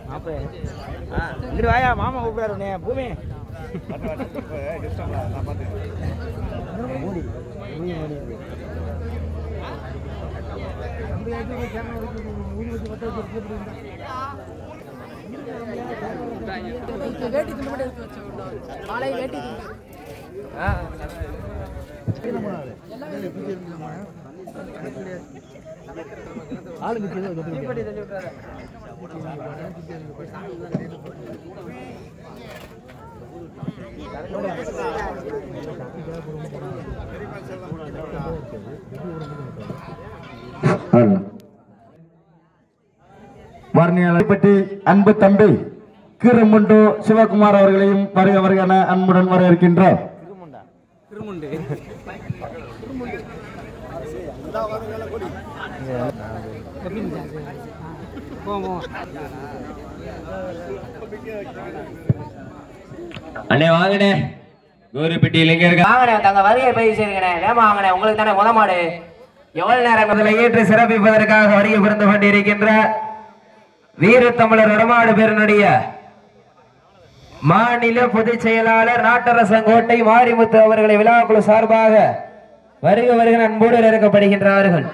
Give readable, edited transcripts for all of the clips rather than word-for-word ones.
இங்கிட்டு வாயா மாமா கூப்பிடாரு பூமி பற்றி அன்பு தம்பி கிருமுண்டு சிவகுமார் அவர்களையும் வருக வருக என அன்புடன் வரவேற்கின்றோம். அண்ணே வாங்கண்ணே கோரிப்பட்டி இளைஞர்கள் வாங்கண்ணே தங்க வருகை பதிவு செய்யுங்கண்ணே வேமா வாங்கண்ணே உங்களுக்கு தானே முத மாடு எவ்வளவு நேரம் அதில் ஏற்று சிறப்பிப்பதற்காக வருகை புரிந்து கொண்டிருக்கின்ற வீர தமிழர் வடமாடு பேரனுடைய மாநில பொதுச் செயலாளர் நாட்டரசங்கோட்டை மாரிமுத்து அவர்களை விழாக்குழு சார்பாக வருக வருக அன்போடு இறக்கப்படுகின்றார்கள்.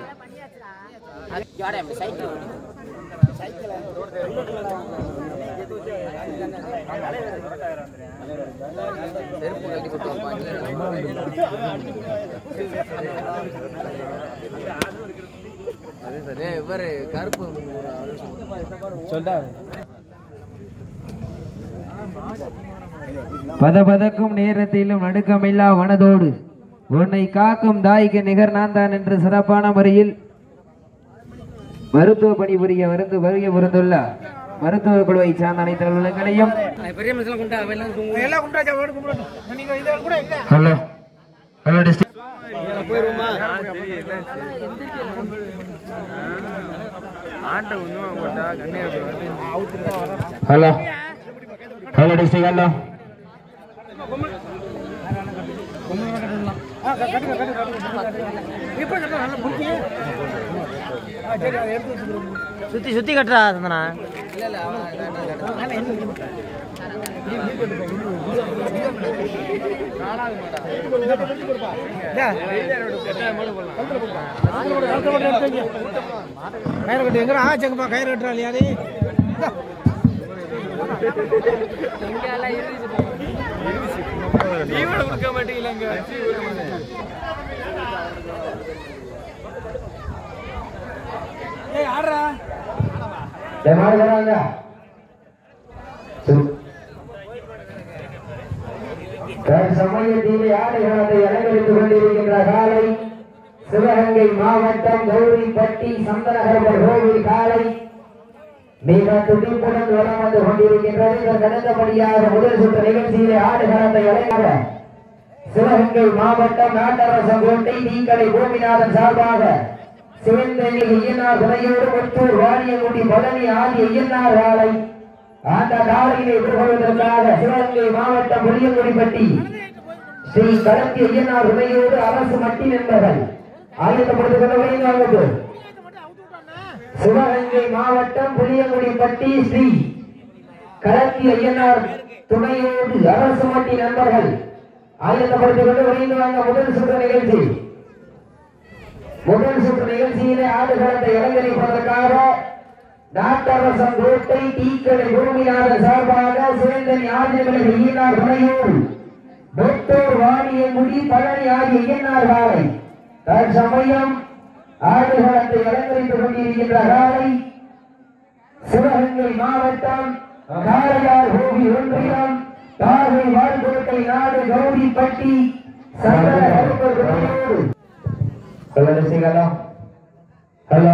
பதபதக்கும் நேரத்திலும் நடுக்கமில்லா மனதோடு உன்னை காக்கும் தாய்க்கு நிகர் நான் தான் என்று சிறப்பான முறையில் மருத்துவ பணிபுரிய வருகை புரிந்துள்ள மருத்துவ குழுவை சார்ந்த அனைத்து அலுவலகங்களையும் hello hello district hello hello district hello சுத்தி சுத்தி கட்டுறா சந்தனா கயிறு கட்டு எங்கடா ஆச்சங்கப்பா கயிறு கட்டுறா இல்லையா கொடுக்க மாட்டீங்களா சமயத்திலே ஆடுகளத்தை அலங்கரித்துக் கொண்டிருக்கின்ற காலை சிவகங்கை மாவட்டம் கௌரிப்பட்டி சந்தனகரபர் கோவில் காலை மிக துடிப்புடன் வலம் வந்து கொண்டிருக்கின்றது. இதற்கு அடுத்தபடியாக முதல் சுற்று நிகழ்ச்சியிலே ஆடுகளத்தை அலங்கர சிவகங்கை மாவட்டம் நாட்டரசங்கோட்டை தீக்கடை கோபிநாதன் சார்பாக சிவந்தனி ஐயனார் துணையோடு ஒற்றூர் வாணியங்குடி பழனி ஆதி ஐயனார் காலை அந்த காலையினை எதிர்கொள்வதற்காக சிவகங்கை மாவட்டம் புளியங்குடிப்பட்டி ஸ்ரீ கடத்தி ஐயனார் துணையோடு அரசு மட்டி என்பவர்கள் ஆயத்தப்படுத்திக் கொள்ள வைத்து சிவகங்கை மாவட்டம் புளியங்குடிப்பட்டி ஸ்ரீ கடத்தி ஐயனார் துணையோடு அரசு மட்டி நண்பர்கள் ஆயத்தப்படுத்திக் கொண்டு வைத்து முதல் சுற்று நிகழ்ச்சி. முதல் சுற்று நிகழ்ச்சியிலே ஆடுகளத்தை அலங்கரிப்பதற்காக நாட்டரசன் கோட்டை டீக்கடை பூமியாளர் சார்பாக சேந்தனி ஆதிமலை ஐயனார் துணையோடு டாக்டர் வாணியங்குடி பழனி ஆகிய ஐயனார் காலை தற்சமயம் ஆடுகளத்தை அலங்கரித்துக் கொண்டிருக்கின்ற காலை சிவகங்கை மாவட்டம் காரையார் கோவி ஒன்றியம் தாரை வாழ்கோட்டை நாடு கௌரிப்பட்டி சந்தன ஹலோ ஹலோ